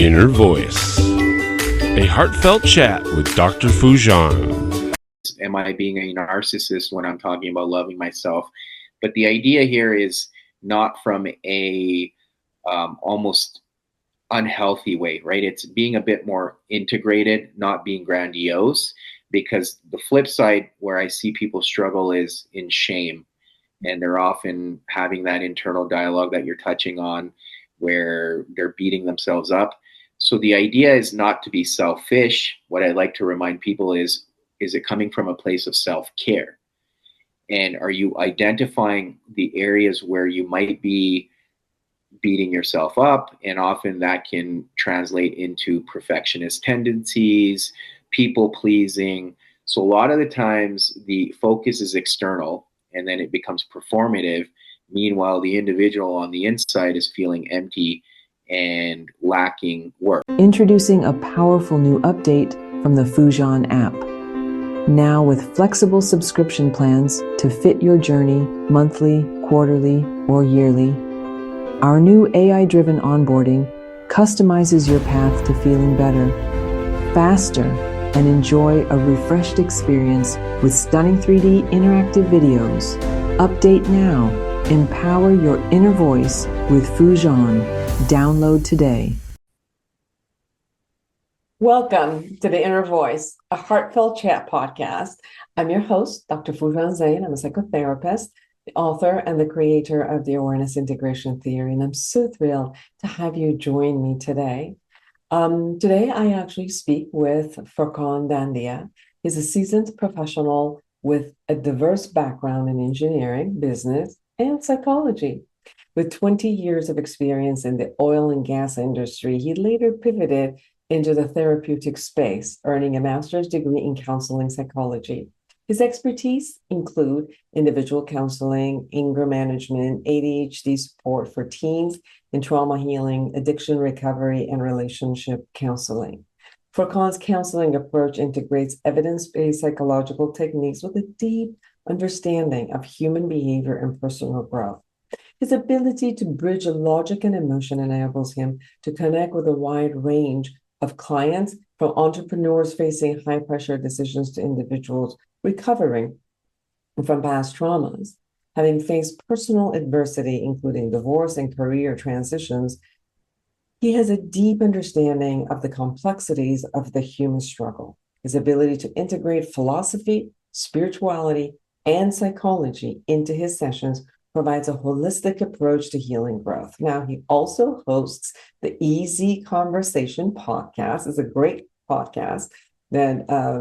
Inner Voice, a heartfelt chat with Dr. Foojan. Am I being a narcissist when I'm talking about loving myself? But the idea here is not from a almost unhealthy way, right? It's being a bit more integrated, not being grandiose, because the flip side where I see people struggle is in shame. And they're often having that internal dialogue that you're touching on where they're beating themselves up. So the idea is not to be selfish. What I like to remind people is it coming from a place of self-care? And are you identifying the areas where you might be beating yourself up? And often that can translate into perfectionist tendencies, people pleasing. So a lot of the times the focus is external and then it becomes performative. Meanwhile, the individual on the inside is feeling empty and lacking work. Introducing a powerful new update from the Foojan app. Now with flexible subscription plans to fit your journey monthly, quarterly, or yearly. Our new AI-driven onboarding customizes your path to feeling better, faster, and enjoy a refreshed experience with stunning 3D interactive videos. Update now. Empower your inner voice with Foojan. Download today. Welcome to The Inner Voice, a heartfelt chat podcast. I'm your host, Dr. Foojan Zeine. I'm a psychotherapist, the author, and the creator of the Awareness Integration Theory, and I'm so thrilled to have you join me today. Today, I actually speak with Furkhan Dandia. He's a seasoned professional with a diverse background in engineering, business, and psychology. With 20 years of experience in the oil and gas industry, he later pivoted into the therapeutic space, earning a master's degree in counseling psychology. His expertise include individual counseling, anger management, ADHD support for teens, and trauma healing, addiction recovery, and relationship counseling. Furkhan's counseling approach integrates evidence-based psychological techniques with a deep understanding of human behavior and personal growth. His ability to bridge logic and emotion enables him to connect with a wide range of clients, from entrepreneurs facing high-pressure decisions to individuals recovering from past traumas, having faced personal adversity, including divorce and career transitions. He has a deep understanding of the complexities of the human struggle. His ability to integrate philosophy, spirituality, and psychology into his sessions provides a holistic approach to healing growth. Now, he also hosts the Easy Conversation podcast. It's a great podcast that I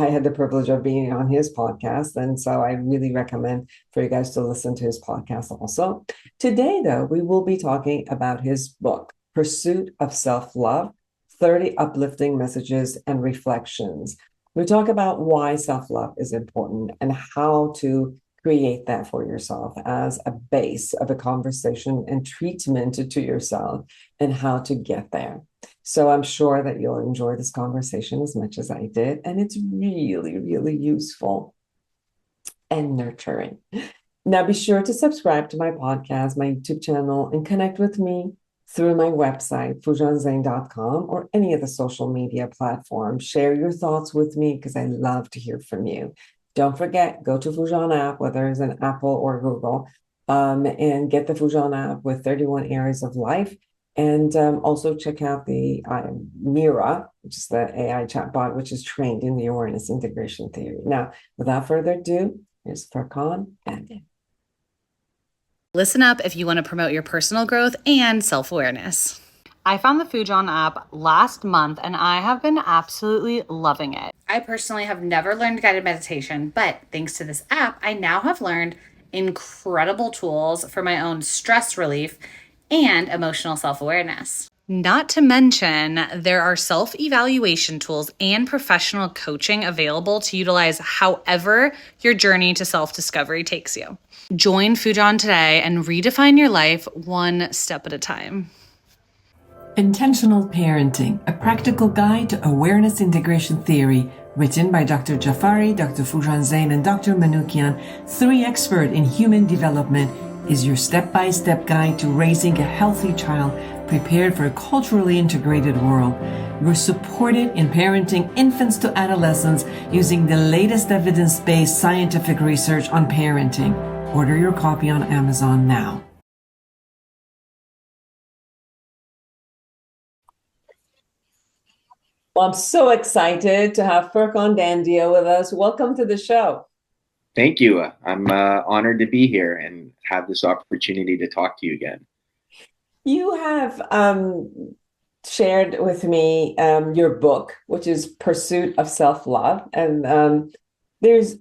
had the privilege of being on his podcast. And so I really recommend for you guys to listen to his podcast also. Today, though, we will be talking about his book, Pursuit of Self-Love, 30 Uplifting Messages and Reflections. We talk about why self-love is important and how to create that for yourself as a base of a conversation and treatment to yourself and how to get there. So I'm sure that you'll enjoy this conversation as much as I did. And it's really, really useful and nurturing. Now be sure to subscribe to my podcast, my YouTube channel, and connect with me through my website, foojanzeine.com, or any of the social media platforms. Share your thoughts with me because I love to hear from you. Don't forget, go to Foojan app, whether it's an Apple or Google, and get the Foojan app with 31 areas of life. And also check out the Mira, which is the AI chatbot, which is trained in the awareness integration theory. Now, without further ado, here's Furkhan Dandia. Listen up if you want to promote your personal growth and self-awareness. I found the Foojan app last month and I have been absolutely loving it. I personally have never learned guided meditation, but thanks to this app, I now have learned incredible tools for my own stress relief and emotional self-awareness. Not to mention, there are self-evaluation tools and professional coaching available to utilize however your journey to self-discovery takes you. Join Foojan today and redefine your life one step at a time. Intentional Parenting, a practical guide to awareness integration theory, written by Dr. Jafari, Dr. Foojan Zeine, and Dr. Manoukian, 3 experts in human development, is your step-by-step guide to raising a healthy child, prepared for a culturally integrated world. You're supported in parenting infants to adolescents using the latest evidence-based scientific research on parenting. Order your copy on Amazon now. Well, I'm so excited to have Furkhan Dandia with us. Welcome to the show. Thank you. I'm honored to be here and have this opportunity to talk to you again. You have shared with me your book, which is Pursuit of Self-Love. And there's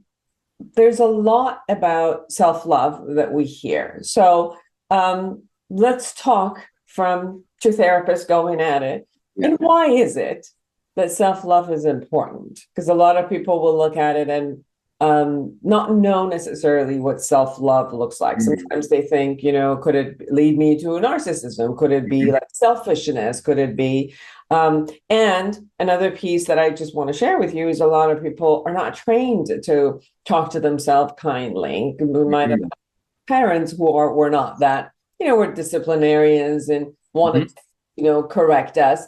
a lot about self-love that we hear. So let's talk from two therapists going at it. Yeah. And why is it that self-love is important? Because a lot of people will look at it and not know necessarily what self-love looks like. Mm-hmm. Sometimes they think, could it lead me to narcissism? Could it be like selfishness? Could it be? And another piece that I just want to share with you is a lot of people are not trained to talk to themselves kindly. We might have parents who were not that, were disciplinarians and wanted to, correct us.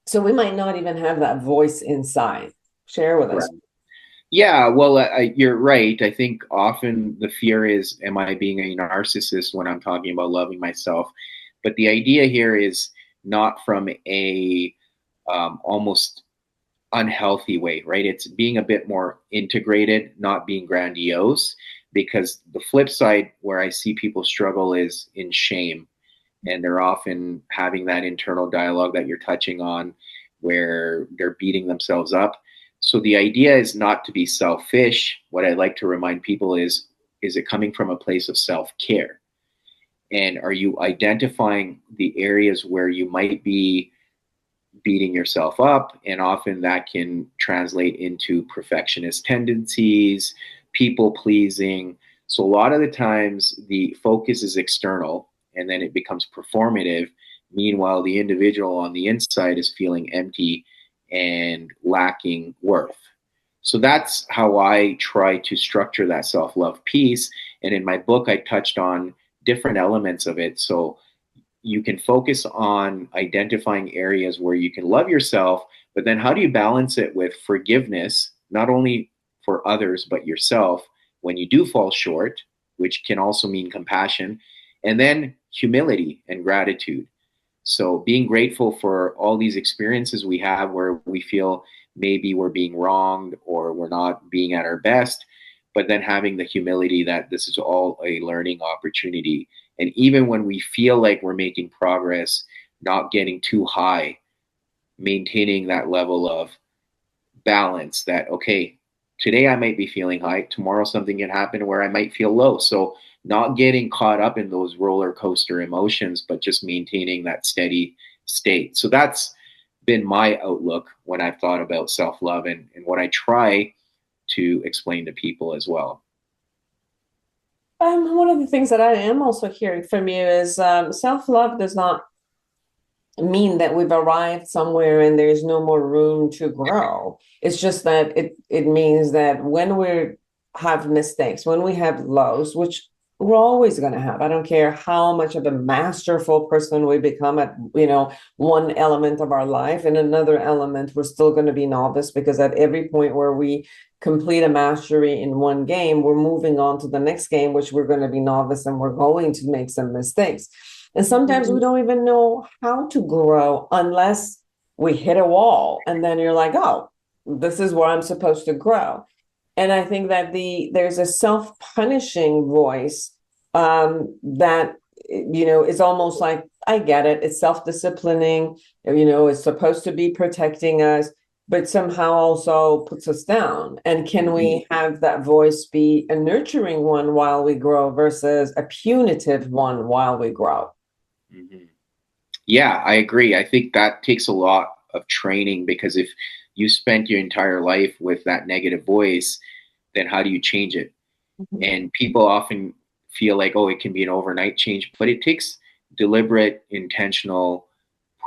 So we might not even have that voice inside. Share with us. Yeah, well, you're right. I think often the fear is, am I being a narcissist when I'm talking about loving myself? But the idea here is not from a almost unhealthy way, right? It's being a bit more integrated, not being grandiose, because the flip side where I see people struggle is in shame. And they're often having that internal dialogue that you're touching on where they're beating themselves up. So the idea is not to be selfish. What I like to remind people is it coming from a place of self-care? And are you identifying the areas where you might be beating yourself up? And often that can translate into perfectionist tendencies, people pleasing. So a lot of the times the focus is external and then it becomes performative. Meanwhile, the individual on the inside is feeling empty and lacking worth. So that's how I try to structure that self-love piece. And in my book, I touched on different elements of it. So you can focus on identifying areas where you can love yourself, but then how do you balance it with forgiveness, not only for others, but yourself when you do fall short, which can also mean compassion, and then humility and gratitude. So being grateful for all these experiences we have where we feel maybe we're being wronged or we're not being at our best, but then having the humility that this is all a learning opportunity. And even when we feel like we're making progress, not getting too high, maintaining that level of balance that, okay, today I might be feeling high, tomorrow something can happen where I might feel low. So not getting caught up in those roller coaster emotions, but just maintaining that steady state. So that's been my outlook when I've thought about self-love and what I try to explain to people as well. One of the things that I am also hearing from you is self-love does not mean that we've arrived somewhere and there's no more room to grow. It's just that it means that when we have mistakes, when we have lows, which we're always going to have. I don't care how much of a masterful person we become at, one element of our life. And another element, we're still going to be novice, because at every point where we complete a mastery in one game, we're moving on to the next game, which we're going to be novice and we're going to make some mistakes. And sometimes we don't even know how to grow unless we hit a wall. And then you're like, oh, this is where I'm supposed to grow. And I think that there's a self-punishing voice that, is almost like, I get it. It's self-disciplining, it's supposed to be protecting us, but somehow also puts us down. And can we have that voice be a nurturing one while we grow versus a punitive one while we grow? Mm-hmm. Yeah, I agree. I think that takes a lot of training, because if you spent your entire life with that negative voice, then how do you change it? Mm-hmm. And people often feel like, oh, it can be an overnight change, but it takes deliberate, intentional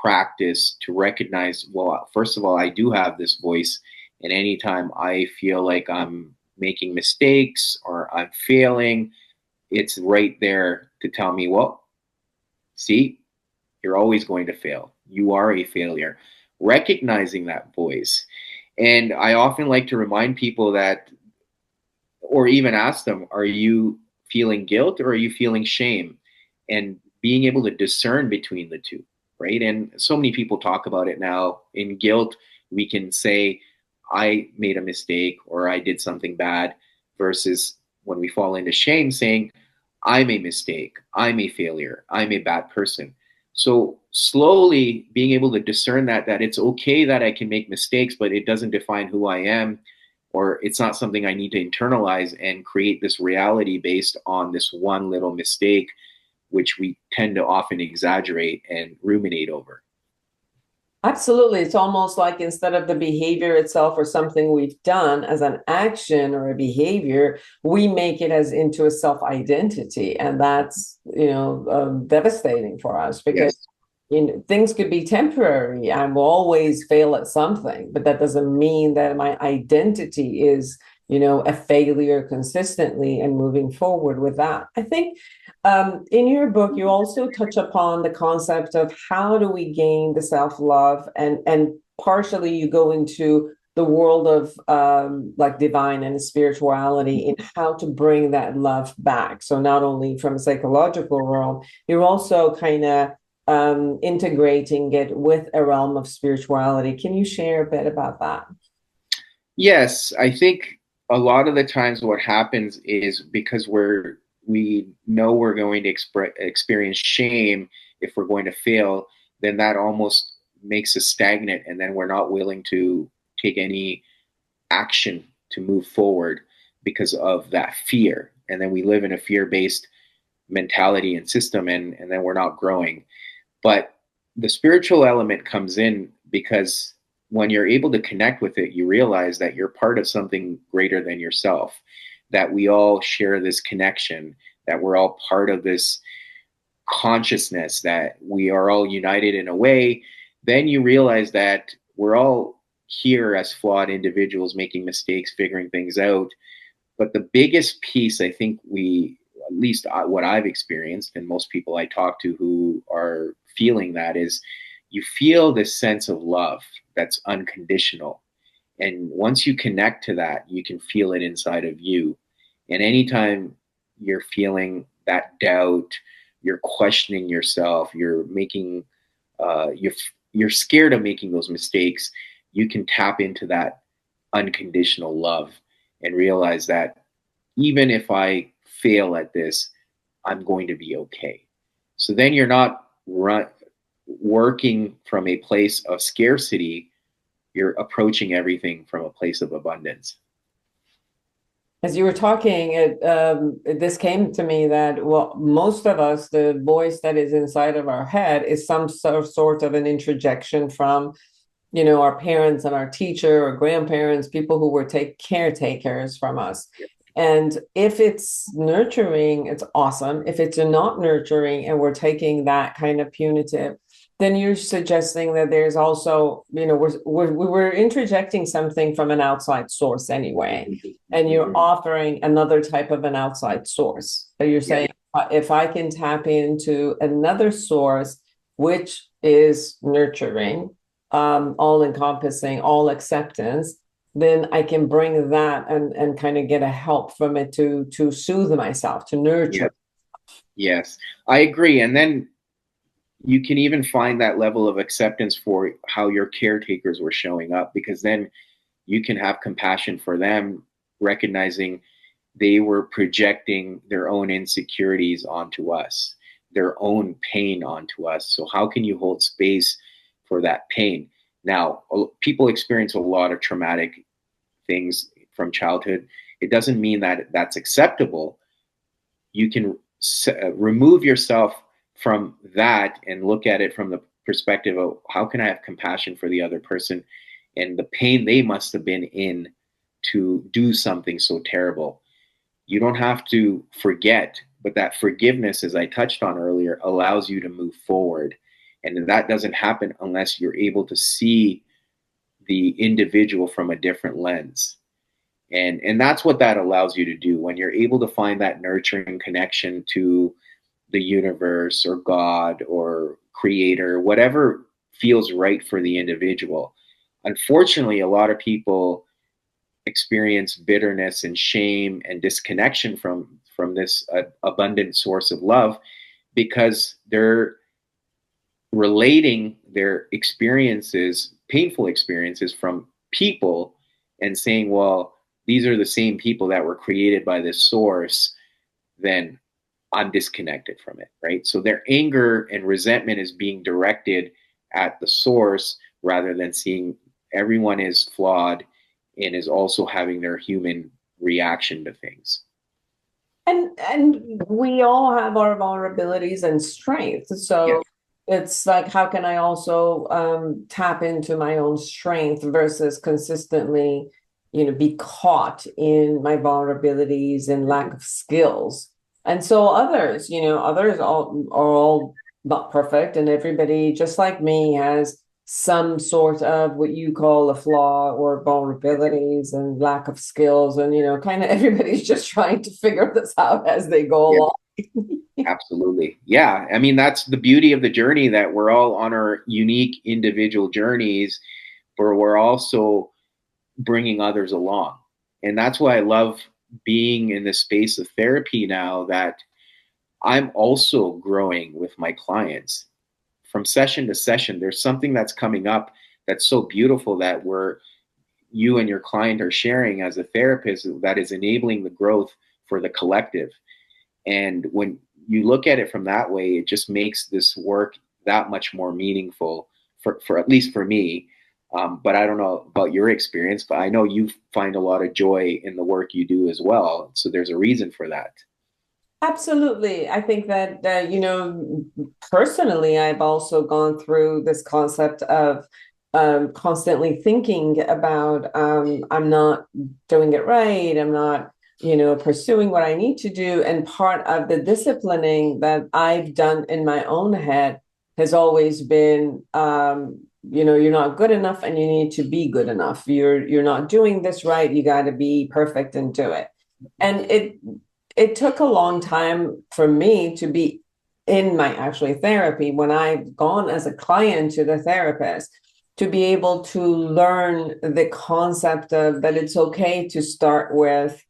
practice to recognize, well, first of all, I do have this voice. And anytime I feel like I'm making mistakes or I'm failing, it's right there to tell me, well, see, You're always going to fail. You are a failure. Recognizing that voice. And I often like to remind people that, or even ask them, are you feeling guilt or are you feeling shame? And being able to discern between the two, right? And so many people talk about it now. In guilt, we can say, I made a mistake or I did something bad, versus when we fall into shame, saying, I'm a mistake, I'm a failure, I'm a bad person. So slowly being able to discern that it's okay that I can make mistakes, but it doesn't define who I am, or it's not something I need to internalize and create this reality based on this one little mistake, which we tend to often exaggerate and ruminate over. Absolutely. It's almost like instead of the behavior itself or something we've done as an action or a behavior, we make it as into a self-identity. And that's, devastating for us because Yes. things could be temporary. I will always fail at something, but that doesn't mean that my identity is, a failure consistently and moving forward with that. I think in your book, you also touch upon the concept of how do we gain the self-love, and partially you go into the world of like divine and spirituality in how to bring that love back. So not only from a psychological realm, you're also kind of integrating it with a realm of spirituality. Can you share a bit about that? Yes, I think a lot of the times what happens is because we know we're going to experience shame if we're going to fail, then that almost makes us stagnant, and then we're not willing to take any action to move forward because of that fear. And then we live in a fear-based mentality and system, and then we're not growing. But the spiritual element comes in because when you're able to connect with it, you realize that you're part of something greater than yourself, that we all share this connection, that we're all part of this consciousness, that we are all united in a way. Then you realize that we're all here as flawed individuals making mistakes, figuring things out. But the biggest piece, I think at least what I've experienced, and most people I talk to who are feeling that, is you feel this sense of love that's unconditional. And once you connect to that, you can feel it inside of you. And anytime you're feeling that doubt, you're questioning yourself, you're making, you're scared of making those mistakes, you can tap into that unconditional love and realize that even if I fail at this, I'm going to be okay. So then you're not working from a place of scarcity, you're approaching everything from a place of abundance. As you were talking, this came to me that, well, most of us, the voice that is inside of our head is some sort of an introjection from, our parents and our teacher or grandparents, people who were caretakers from us. And if it's nurturing, it's awesome. If it's not nurturing and we're taking that kind of punitive, then you're suggesting that there's also, we're interjecting something from an outside source anyway, and you're offering another type of an outside source. So you're saying, if I can tap into another source, which is nurturing, all encompassing, all acceptance, then I can bring that and kind of get a help from it to soothe myself, to nurture. Yes, I agree. And then you can even find that level of acceptance for how your caretakers were showing up, because then you can have compassion for them, recognizing they were projecting their own insecurities onto us, their own pain onto us. So how can you hold space for that pain? Now, people experience a lot of traumatic things from childhood. It doesn't mean that that's acceptable. You can remove yourself from that and look at it from the perspective of, how can I have compassion for the other person and the pain they must have been in to do something so terrible. You don't have to forget, but that forgiveness, as I touched on earlier, allows you to move forward. And that doesn't happen unless you're able to see the individual from a different lens. And that's what that allows you to do when you're able to find that nurturing connection to the universe or God or creator, whatever feels right for the individual. Unfortunately, a lot of people experience bitterness and shame and disconnection from this abundant source of love because they're relating their experiences, painful experiences from people, and saying, well, these are the same people that were created by this source, then I'm disconnected from it, right? So their anger and resentment is being directed at the source rather than seeing everyone is flawed and is also having their human reaction to things. And we all have our vulnerabilities and strengths. So it's like, how can I also tap into my own strength versus consistently, be caught in my vulnerabilities and lack of skills. And so others, others are all not perfect, and everybody, just like me, has some sort of what you call a flaw or vulnerabilities and lack of skills. And, kind of everybody's just trying to figure this out as they go along. Absolutely. Yeah. I mean, that's the beauty of the journey, that we're all on our unique individual journeys, but we're also bringing others along. And that's why I love being in the space of therapy now, that I'm also growing with my clients from session to session. There's something that's coming up that's so beautiful that you and your client are sharing as a therapist that is enabling the growth for the collective. And when you look at it from that way, it just makes this work that much more meaningful for at least for me. But I don't know about your experience, but I know you find a lot of joy in the work you do as well. So there's a reason for that. Absolutely. I think that, personally, I've also gone through this concept of constantly thinking about I'm not doing it right. I'm not, pursuing what I need to do. And part of the disciplining that I've done in my own head has always been, you're not good enough and you need to be good enough. You're not doing this right. You got to be perfect and do it. And it took a long time for me to be in my actually therapy when I've gone as a client to the therapist to be able to learn the concept of that it's okay to start with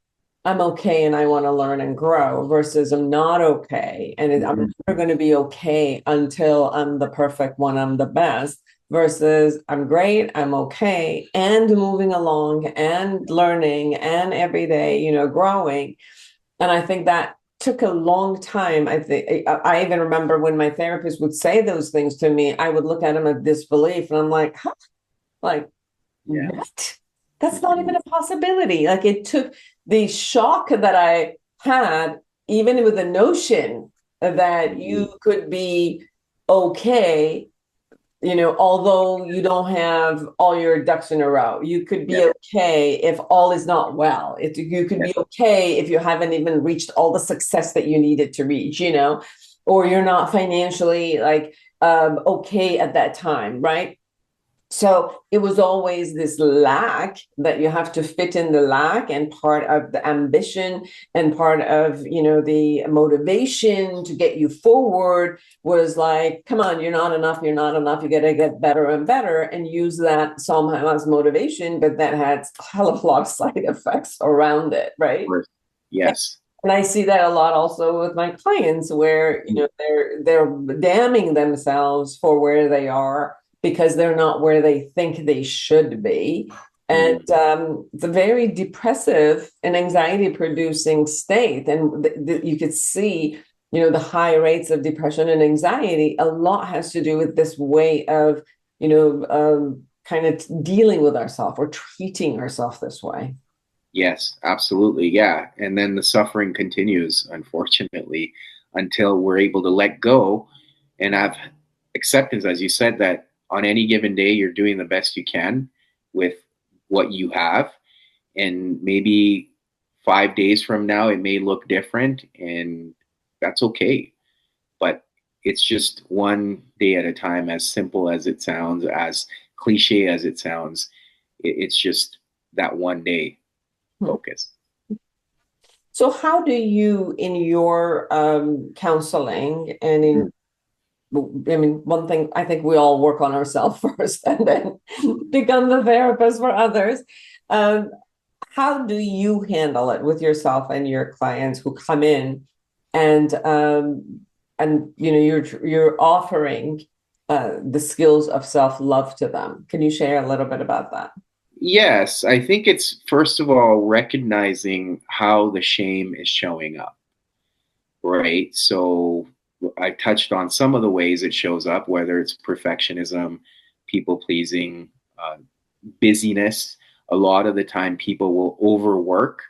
I'm okay and I want to learn and grow versus I'm not okay and I'm never going to be okay until I'm the perfect one, I'm the best, versus I'm great, I'm okay, and moving along and learning and every day, growing. And I think that took a long time. I even remember when my therapist would say those things to me, I would look at him with disbelief and I'm like, huh? Like, what? That's not even a possibility. Like, it took the shock that I had, even with the notion that you could be okay, although you don't have all your ducks in a row. You could be okay if all is not well. You could be okay if you haven't even reached all the success that you needed to reach, or you're not financially okay at that time, right? So it was always this lack that you have to fit in the lack, and part of the ambition and part of, the motivation to get you forward was like, come on, you're not enough. You're not enough. You got to get better and better, and use that somehow as motivation, but that had a hell of a lot of side effects around it. Right. Yes. And I see that a lot also with my clients where, they're damning themselves for where they are because they're not where they think they should be. And it's a very depressive and anxiety producing state. And you could see, the high rates of depression and anxiety, a lot has to do with this way of, kind of dealing with ourselves or treating ourselves this way. Yes, absolutely. Yeah. And then the suffering continues, unfortunately, until we're able to let go and have acceptance, as you said, that on any given day, you're doing the best you can with what you have. And maybe 5 days from now, it may look different, and that's okay. But it's just one day at a time, as simple as it sounds, as cliche as it sounds. It's just that one day focus. So how do you, in your counseling and in, I mean, one thing, I think we all work on ourselves first and then become the therapist for others. Um, how do you handle it with yourself and your clients who come in and you know you're offering the skills of self-love to them? Can you share a little bit about that? Yes, I think it's first of all recognizing how the shame is showing up, right? So I touched on some of the ways it shows up, whether it's perfectionism, people pleasing, busyness. A lot of the time, people will overwork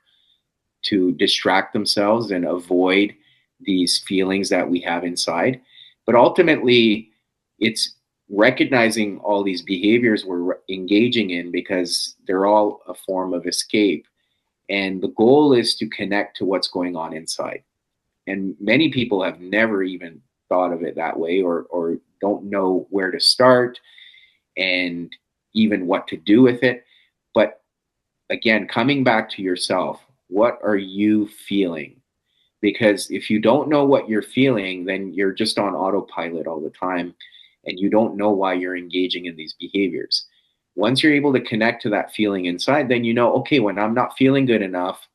to distract themselves and avoid these feelings that we have inside. But ultimately, it's recognizing all these behaviors we're engaging in because they're all a form of escape. And the goal is to connect to what's going on inside. And many people have never even thought of it that way, or don't know where to start and even what to do with it. But again, coming back to yourself, what are you feeling? Because if you don't know what you're feeling, then you're just on autopilot all the time and you don't know why you're engaging in these behaviors. Once you're able to connect to that feeling inside, then you know, okay, when I'm not feeling good enough,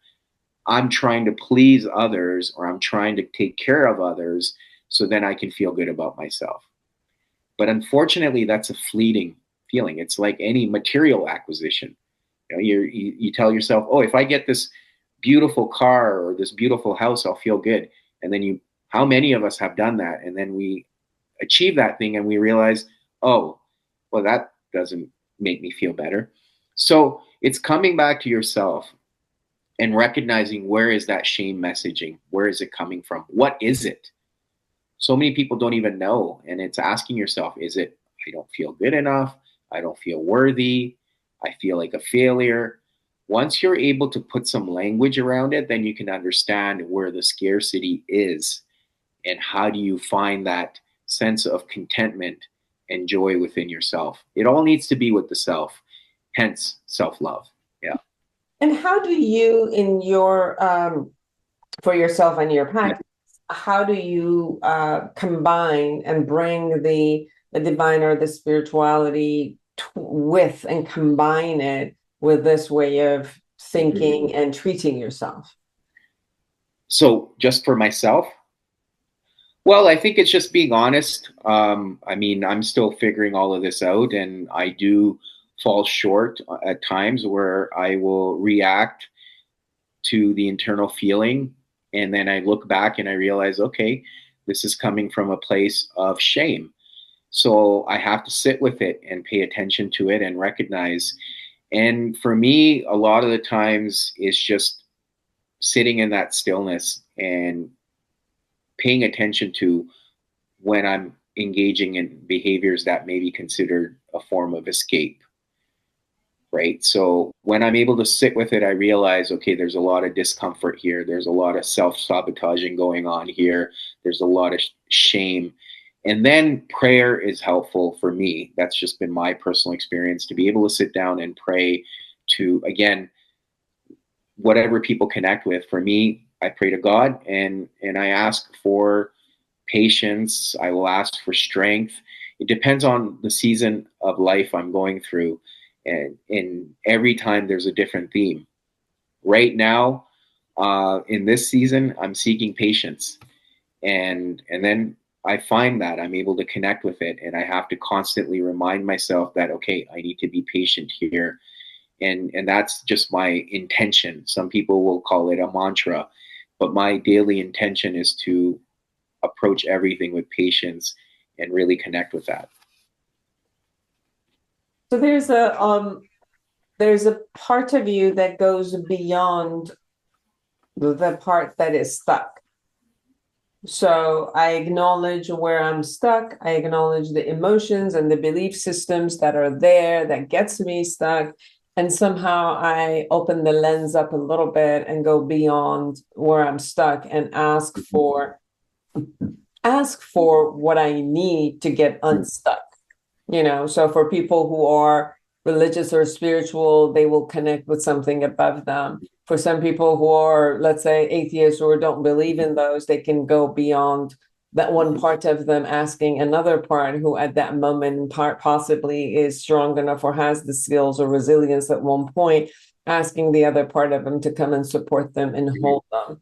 I'm trying to please others or I'm trying to take care of others so then I can feel good about myself. But unfortunately, that's a fleeting feeling. It's like any material acquisition. You know, you tell yourself, oh, if I get this beautiful car or this beautiful house, I'll feel good. And then how many of us have done that? And then we achieve that thing and we realize, oh, well, that doesn't make me feel better. So it's coming back to yourself and recognizing, where is that shame messaging? Where is it coming from? What is it? So many people don't even know. And it's asking yourself, is it, I don't feel good enough? I don't feel worthy. I feel like a failure. Once you're able to put some language around it, then you can understand where the scarcity is and how do you find that sense of contentment and joy within yourself. It all needs to be with the self, hence self-love. Yeah. And how do you, in your for yourself and your practice, how do you combine and bring the divine or the spirituality with and combine it with this way of thinking and treating yourself? So just for myself, well, I think it's just being honest. I mean, I'm still figuring all of this out, and I do fall short at times where I will react to the internal feeling. And then I look back and I realize, okay, this is coming from a place of shame. So I have to sit with it and pay attention to it and recognize. And for me, a lot of the times it's just sitting in that stillness and paying attention to when I'm engaging in behaviors that may be considered a form of escape. Right. So when I'm able to sit with it, I realize, okay, there's a lot of discomfort here. There's a lot of self-sabotaging going on here. There's a lot of shame. And then prayer is helpful for me. That's just been my personal experience, to be able to sit down and pray to, again, whatever people connect with. For me, I pray to God and I ask for patience. I will ask for strength. It depends on the season of life I'm going through. And every time there's a different theme. Right now, in this season, I'm seeking patience. And then I find that I'm able to connect with it. And I have to constantly remind myself that, okay, I need to be patient here. And that's just my intention. Some people will call it a mantra, but my daily intention is to approach everything with patience and really connect with that. So there's a part of you that goes beyond the part that is stuck. So I acknowledge where I'm stuck. I acknowledge the emotions and the belief systems that are there that gets me stuck. And somehow I open the lens up a little bit and go beyond where I'm stuck and ask for what I need to get unstuck. You know, so for people who are religious or spiritual, they will connect with something above them. For some people who are, let's say, atheists or don't believe in those, they can go beyond that one part of them, asking another part who at that moment part possibly is strong enough or has the skills or resilience at one point, asking the other part of them to come and support them and hold them.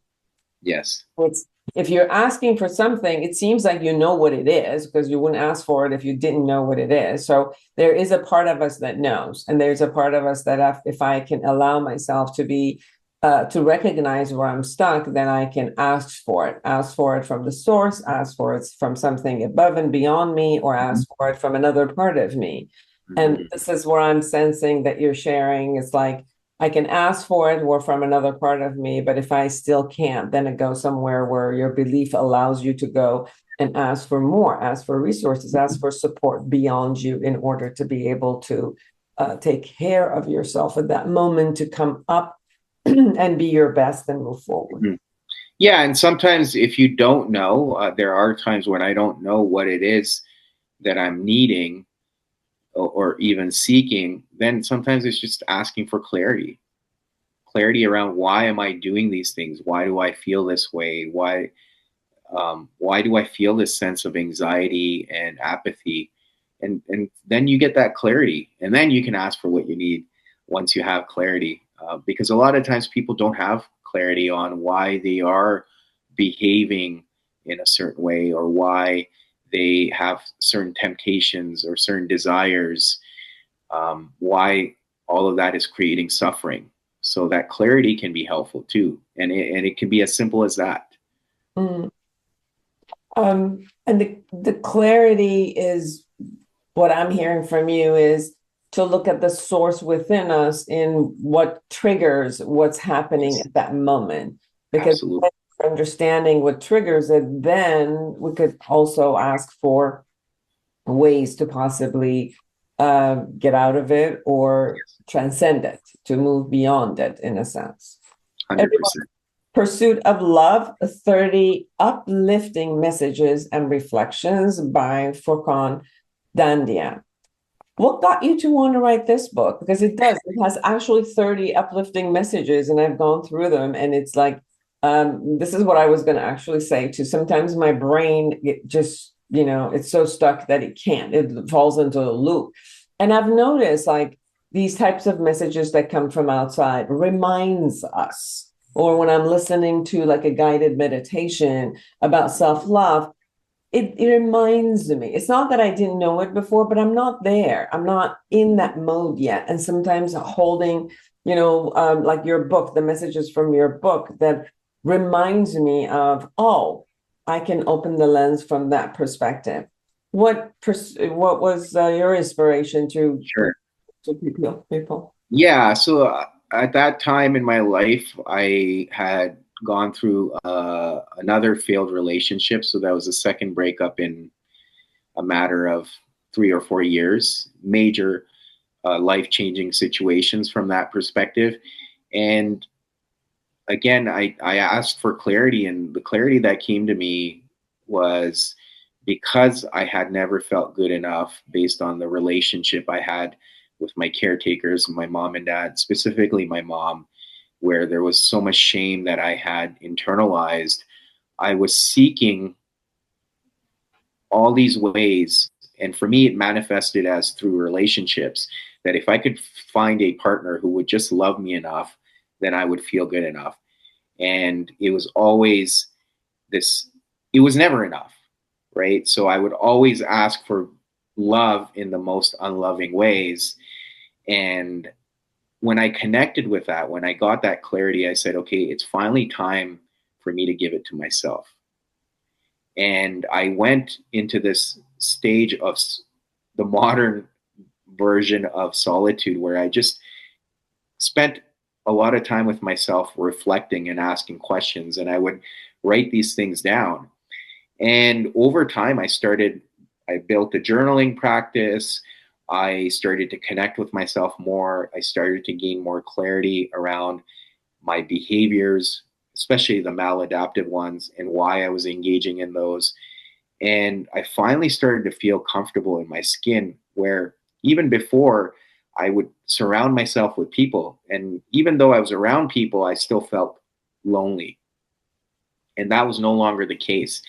Yes. It's, if you're asking for something, it seems like you know what it is, because you wouldn't ask for it if you didn't know what it is. So there is a part of us that knows, and there's a part of us that if I can allow myself to be to recognize where I'm stuck, then I can ask for it from the source, ask for it from something above and beyond me, or ask for it from another part of me. And this is where I'm sensing that you're sharing. It's like, I can ask for it or from another part of me, but if I still can't, then it goes somewhere where your belief allows you to go and ask for more, ask for resources, ask for support beyond you in order to be able to take care of yourself at that moment, to come up and be your best and move forward. Yeah, and sometimes if you don't know, there are times when I don't know what it is that I'm needing or even seeking, then sometimes it's just asking for clarity around, why am I doing these things? Why do I feel this way? Why do I feel this sense of anxiety and apathy? And then you get that clarity, and then you can ask for what you need once you have clarity. Because a lot of times people don't have clarity on why they are behaving in a certain way, or why they have certain temptations or certain desires, why all of that is creating suffering. So that clarity can be helpful too. And it can be as simple as that. Mm. And the clarity is what I'm hearing from you is to look at the source within us in what triggers what's happening at that moment. Because Absolutely. understanding what triggers it, then we could also ask for ways to possibly get out of it or transcend it, to move beyond it in a sense. 100%. Pursuit of Love, 30 Uplifting Messages and Reflections by Furkhan Dandia. What got you to want to write this book? Because it has actually 30 uplifting messages, and I've gone through them, and it's like, this is what I was going to actually say too. Sometimes my brain, it just, it's so stuck that it falls into a loop. And I've noticed like these types of messages that come from outside reminds us, or when I'm listening to like a guided meditation about self-love, it reminds me. It's not that I didn't know it before, but I'm not there. I'm not in that mode yet. And sometimes holding, like your book, the messages from your book, that reminds me of, oh, I can open the lens from that perspective. What was your inspiration to people? Yeah, so at that time in my life, I had gone through another failed relationship. So that was a second breakup in a matter of 3 or 4 years. Major life-changing situations from that perspective. And again, I asked for clarity, and the clarity that came to me was because I had never felt good enough based on the relationship I had with my caretakers, my mom and dad, specifically my mom, where there was so much shame that I had internalized. I was seeking all these ways. And for me, it manifested as through relationships, that if I could find a partner who would just love me enough, then I would feel good enough. And it was always it was never enough, right? So I would always ask for love in the most unloving ways. And when I connected with that, when I got that clarity, I said, okay, it's finally time for me to give it to myself. And I went into this stage of the modern version of solitude, where I just spent a lot of time with myself, reflecting and asking questions. And I would write these things down. And over time, I built a journaling practice. I started to connect with myself more. I started to gain more clarity around my behaviors, especially the maladaptive ones, and why I was engaging in those. And I finally started to feel comfortable in my skin, where even before I would surround myself with people. And even though I was around people, I still felt lonely. And that was no longer the case.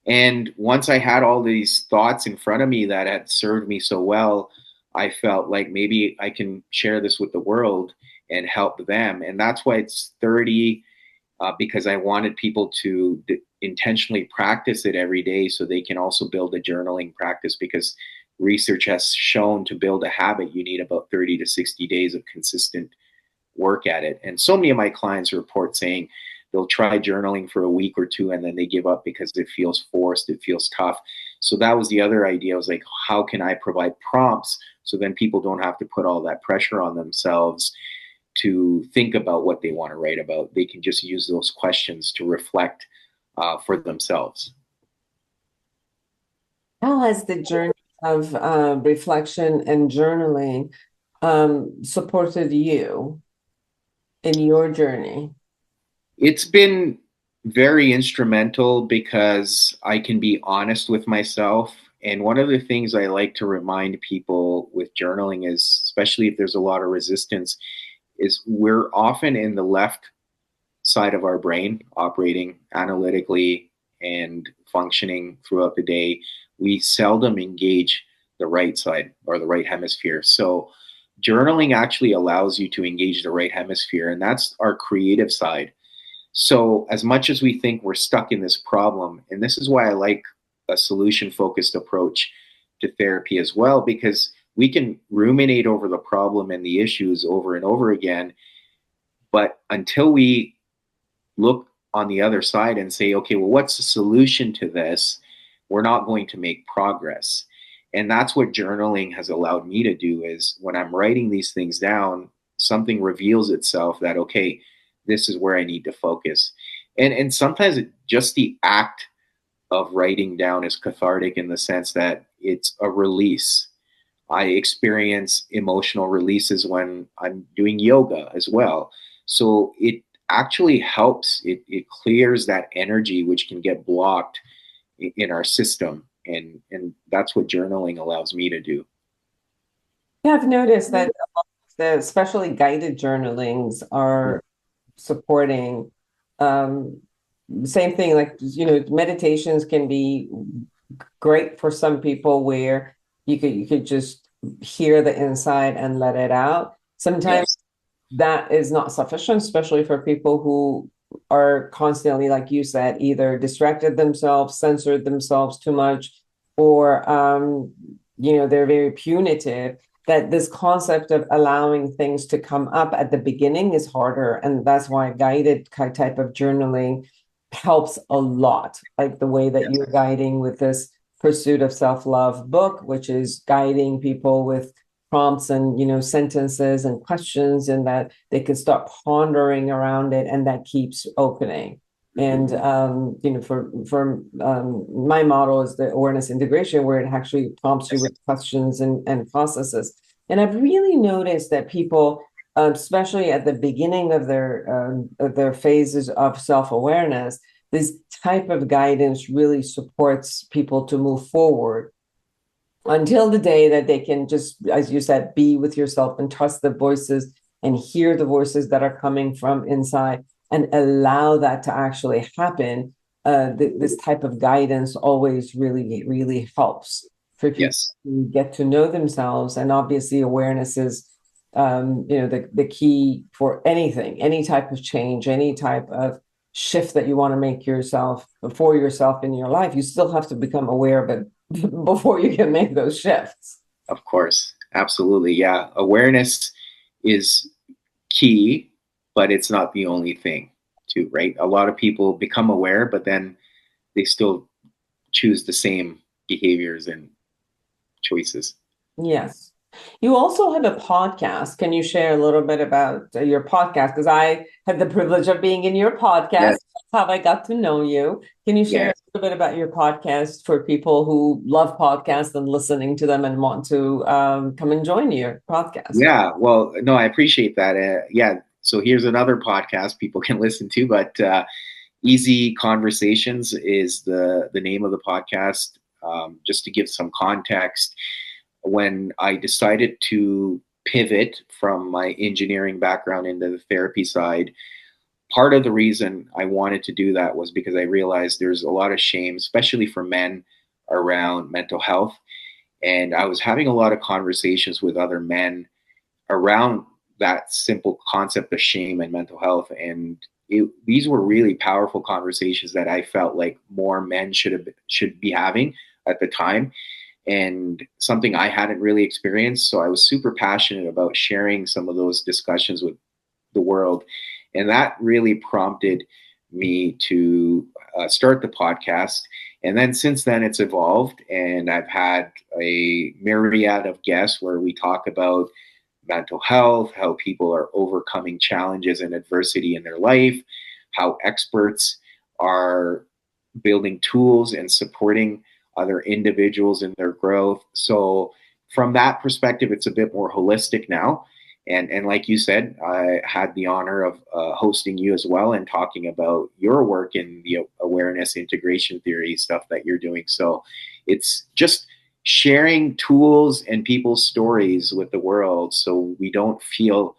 And once I had all these thoughts in front of me that had served me so well, I felt like maybe I can share this with the world and help them. And that's why it's 30, because I wanted people to intentionally practice it every day so they can also build a journaling practice, because research has shown to build a habit, you need about 30 to 60 days of consistent work at it. And so many of my clients report saying they'll try journaling for a week or two and then they give up because it feels forced, it feels tough. So that was the other idea. I was like, how can I provide prompts so then people don't have to put all that pressure on themselves to think about what they want to write about? They can just use those questions to reflect for themselves. How has the journey of reflection and journaling supported you in your journey? It's been very instrumental because I can be honest with myself. And one of the things I like to remind people with journaling is, especially if there's a lot of resistance, is we're often in the left side of our brain, operating analytically and functioning throughout the day. We seldom engage the right side or the right hemisphere. So journaling actually allows you to engage the right hemisphere, and that's our creative side. So as much as we think we're stuck in this problem, and this is why I like a solution focused approach to therapy as well, because we can ruminate over the problem and the issues over and over again. But until we look on the other side and say, okay, well, what's the solution to this? We're not going to make progress. And that's what journaling has allowed me to do, is when I'm writing these things down, something reveals itself that, okay, this is where I need to focus. And sometimes just the act of writing down is cathartic in the sense that it's a release. I experience emotional releases when I'm doing yoga as well. So it actually helps. It clears that energy which can get blocked in our system. And that's what journaling allows me to do. Yeah, I've noticed that the especially guided journalings are supporting same thing, like, meditations can be great for some people where you could just hear the inside and let it out. Sometimes that is not sufficient, especially for people who are constantly, like you said, either distracted themselves, censored themselves too much, or they're very punitive. That this concept of allowing things to come up at the beginning is harder, and that's why guided type of journaling helps a lot, like the way that you're guiding with this Pursuit of Self-Love book, which is guiding people with prompts and sentences and questions, and that they can start pondering around it, and that keeps opening. And for my model is the awareness integration, where it actually prompts you with questions and processes. And I've really noticed that people, especially at the beginning of their phases of self-awareness, this type of guidance really supports people to move forward until the day that they can just, as you said, be with yourself and trust the voices and hear the voices that are coming from inside and allow that to actually happen. This type of guidance always really, really helps for people to get to know themselves. And obviously awareness is the key for anything, any type of change, any type of shift that you want to make for yourself in your life. You still have to become aware of it before you can make those shifts. Of course. Absolutely. Yeah. Awareness is key, but it's not the only thing too, right? A lot of people become aware, but then they still choose the same behaviors and choices. Yes. You also have a podcast. Can you share a little bit about your podcast? Because I had the privilege of being in your podcast. Yes. That's how I got to know you. Can you share a little bit about your podcast for people who love podcasts and listening to them and want to come and join your podcast? Yeah, well, no, I appreciate that. So here's another podcast people can listen to, but Easy Conversations is the name of the podcast. Just to give some context, when I decided to pivot from my engineering background into the therapy side, part of the reason I wanted to do that was because I realized there's a lot of shame, especially for men, around mental health. And I was having a lot of conversations with other men around that simple concept of shame and mental health. And these were really powerful conversations that I felt like more men should be having at the time, and something I hadn't really experienced. So I was super passionate about sharing some of those discussions with the world. And that really prompted me to start the podcast. And then since then, it's evolved, and I've had a myriad of guests where we talk about mental health, how people are overcoming challenges and adversity in their life, how experts are building tools and supporting other individuals in their growth. So from that perspective, it's a bit more holistic now. And like you said, I had the honor of hosting you as well and talking about your work in the awareness integration theory stuff that you're doing. So it's just sharing tools and people's stories with the world so we don't feel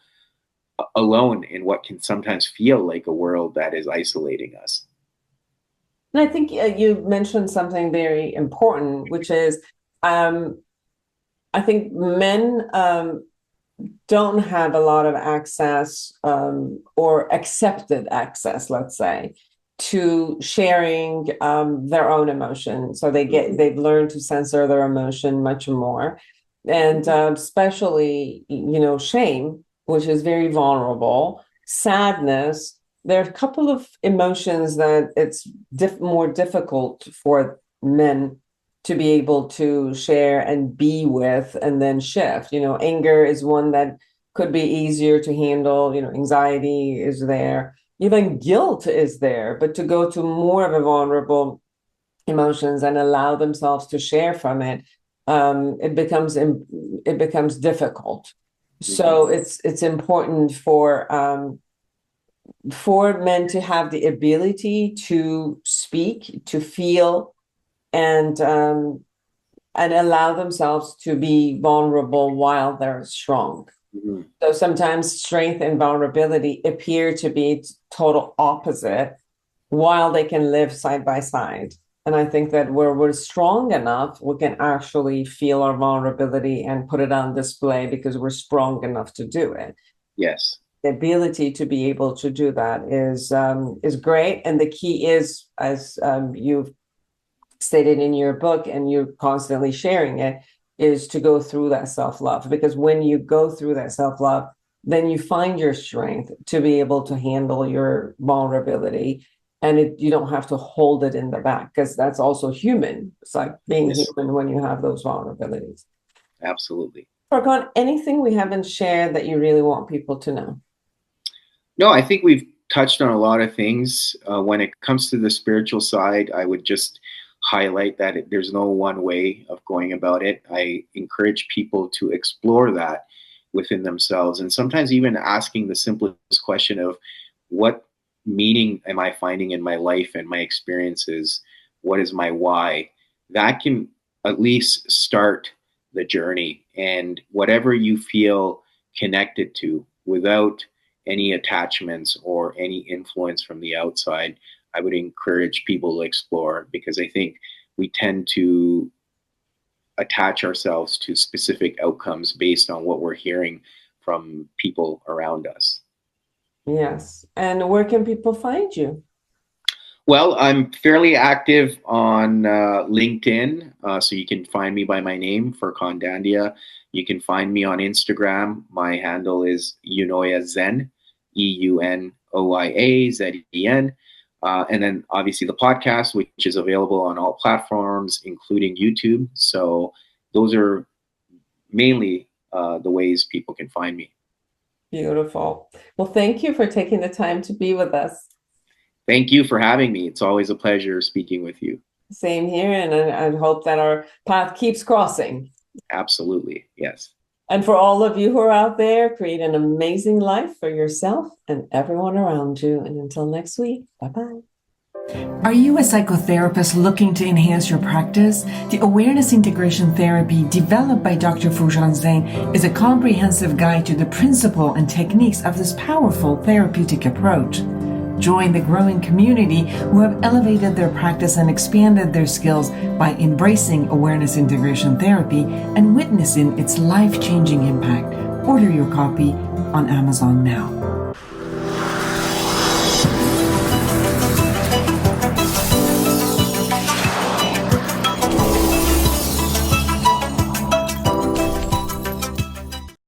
alone in what can sometimes feel like a world that is isolating us. And I think you mentioned something very important, which is I think men don't have a lot of access or accepted access, let's say, to sharing their own emotion. So they've learned to censor their emotion much more, and especially shame, which is very vulnerable, sadness. There are a couple of emotions that it's more difficult for men to be able to share and be with and then shift. Anger is one that could be easier to handle. Anxiety is there. Even guilt is there. But to go to more of a vulnerable emotions and allow themselves to share from it, it becomes difficult. So it's important for men to have the ability to speak, to feel, and allow themselves to be vulnerable while they're strong. Mm-hmm. So sometimes strength and vulnerability appear to be total opposite while they can live side by side. And I think that where we're strong enough, we can actually feel our vulnerability and put it on display because we're strong enough to do it. Yes. The ability to be able to do that is great. And the key is, as you've stated in your book and you're constantly sharing it, is to go through that self-love. Because when you go through that self-love, then you find your strength to be able to handle your vulnerability. And you don't have to hold it in the back, because that's also human. It's like being human when you have those vulnerabilities. Absolutely. Furkhan, anything we haven't shared that you really want people to know? No, I think we've touched on a lot of things. When it comes to the spiritual side, I would just highlight that there's no one way of going about it. I encourage people to explore that within themselves, and sometimes even asking the simplest question of, what meaning am I finding in my life and my experiences? What is my why? That can at least start the journey. And whatever you feel connected to without any attachments or any influence from the outside, I would encourage people to explore, because I think we tend to attach ourselves to specific outcomes based on what we're hearing from people around us. Yes. And where can people find you? Well, I'm fairly active on LinkedIn, so you can find me by my name, Furkhan Dandia. You can find me on Instagram. My handle is Unoya Zen, EUNOYAZEN. And then obviously the podcast, which is available on all platforms, including YouTube. So those are mainly the ways people can find me. Beautiful. Well, thank you for taking the time to be with us. Thank you for having me. It's always a pleasure speaking with you. Same here. And I hope that our path keeps crossing. Absolutely. Yes. And for all of you who are out there, create an amazing life for yourself and everyone around you. And until next week, bye-bye. Are you a psychotherapist looking to enhance your practice? The Awareness Integration Therapy developed by Dr. Foojan Zeine is a comprehensive guide to the principle and techniques of this powerful therapeutic approach. Join the growing community who have elevated their practice and expanded their skills by embracing awareness integration therapy and witnessing its life-changing impact. Order your copy on Amazon now.